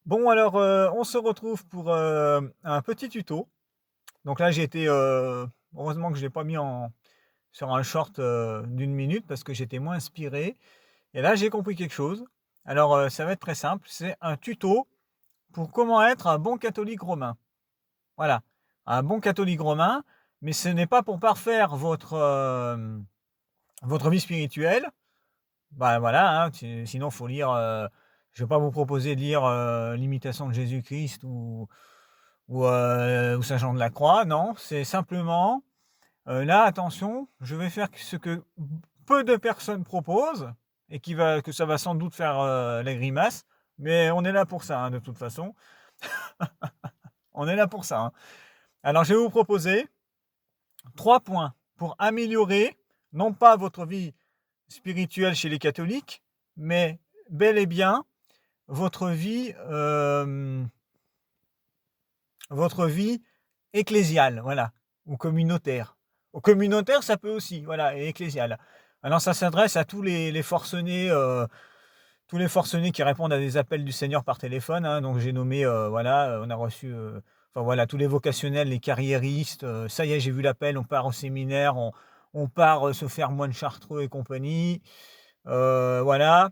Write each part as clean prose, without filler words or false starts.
Bon alors, on se retrouve pour, un petit tuto. Donc là j'ai été, heureusement que je l'ai pas mis en sur un short, d'1 minute parce que j'étais moins inspiré et là j'ai compris quelque chose. Alors, ça va être très simple, c'est un tuto pour comment être un bon catholique romain. Voilà, un bon catholique romain, mais ce n'est pas pour parfaire votre vie spirituelle. Bah, voilà, hein, sinon faut lire, je vais pas vous proposer de lire, l'Imitation de Jésus-Christ ou Saint Jean de la Croix, non, c'est simplement, là attention, je vais faire ce que peu de personnes proposent et que ça va sans doute faire, la grimace, mais on est là pour ça, hein, de toute façon. On est là pour ça, hein. Alors je vais vous proposer 3 points pour améliorer, non pas votre vie spirituelle chez les catholiques, mais bel et bien votre vie, votre vie ecclésiale, voilà, ou communautaire. Ou communautaire, ça peut aussi, voilà, et ecclésiale. Alors ça s'adresse à tous les forcenés qui répondent à des appels du Seigneur par téléphone, hein, donc j'ai nommé, voilà, on a reçu, enfin voilà, tous les vocationnels, les carriéristes, ça y est, j'ai vu l'appel, on part au séminaire, on part, se faire moine chartreux et compagnie, voilà.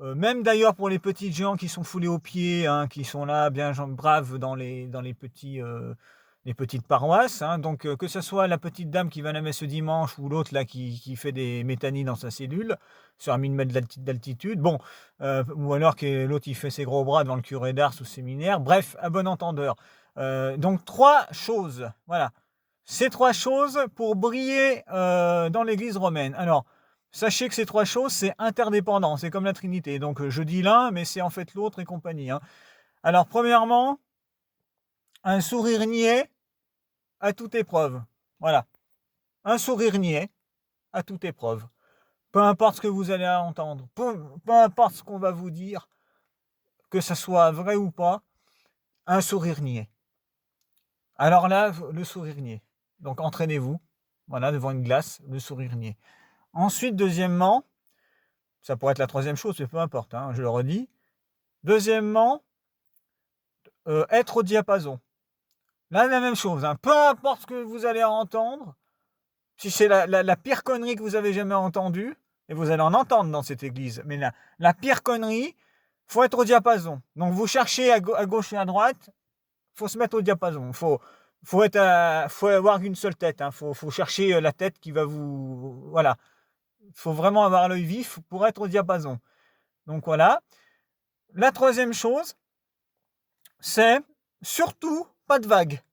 Même d'ailleurs pour les petites gens qui sont foulés aux pieds, hein, qui sont là bien gens braves dans les petites paroisses, hein, donc que ça soit la petite dame qui va à la messe ce dimanche ou l'autre là qui fait des métanies dans sa cellule, sur 1 000 mètres d'altitude, bon, ou alors que l'autre il fait ses gros bras devant le curé d'Ars au séminaire, bref, à bon entendeur. Donc 3 choses, voilà. Ces 3 choses pour briller, dans l'église romaine. Alors, sachez que ces 3 choses, c'est interdépendant, c'est comme la Trinité. Donc, je dis l'un, mais c'est en fait l'autre et compagnie, hein. Alors, premièrement, un sourire niais à toute épreuve. Voilà, un sourire niais à toute épreuve. Peu importe ce que vous allez entendre, peu importe ce qu'on va vous dire, que ça soit vrai ou pas, un sourire niais. Alors là, le sourire niais. Donc entraînez-vous, voilà, devant une glace, le sourire niais. Ensuite, deuxièmement, ça pourrait être la troisième chose, mais peu importe, hein, je le redis. Deuxièmement, être au diapason. Là, la même chose, hein, peu importe ce que vous allez entendre, si c'est la pire connerie que vous avez jamais entendue, et vous allez en entendre dans cette église, mais la pire connerie, faut être au diapason. Donc vous cherchez à gauche et à droite, faut se mettre au diapason. Faut avoir une seule tête, hein, faut chercher la tête qui va vous, voilà. Faut vraiment avoir l'œil vif pour être au diapason. Donc voilà. La troisième chose, c'est surtout pas de vagues.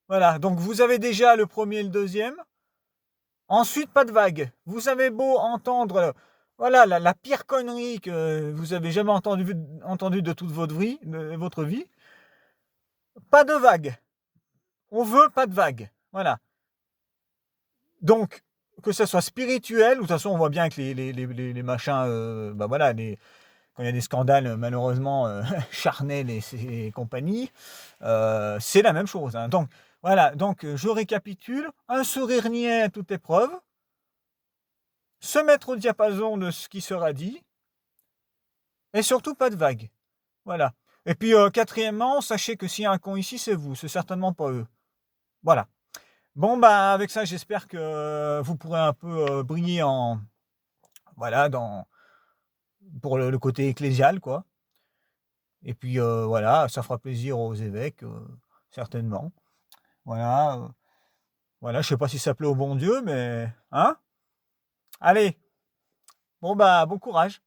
Voilà, donc vous avez déjà le premier et le deuxième. Ensuite, pas de vagues. Vous avez beau entendre, voilà, la pire connerie que vous avez jamais entendu de toute votre vie, pas de vagues. On veut pas de vagues. Voilà. Donc, que ça soit spirituel, ou de toute façon, on voit bien que les machins, bah voilà, quand il y a des scandales, malheureusement, charnels et compagnie, c'est la même chose, hein. Donc, voilà, donc je récapitule, un sourire niais à toute épreuve, se mettre au diapason de ce qui sera dit, et surtout pas de vagues. Voilà. Et puis, quatrièmement, sachez que s'il y a un con ici, c'est vous, c'est certainement pas eux. Voilà. Bon, bah, avec ça, j'espère que vous pourrez un peu, briller voilà, pour le côté ecclésial, quoi. Et puis, voilà, ça fera plaisir aux évêques, certainement. Voilà, voilà, je sais pas si ça plaît au bon Dieu, mais hein? Allez, bon, bah, bon courage.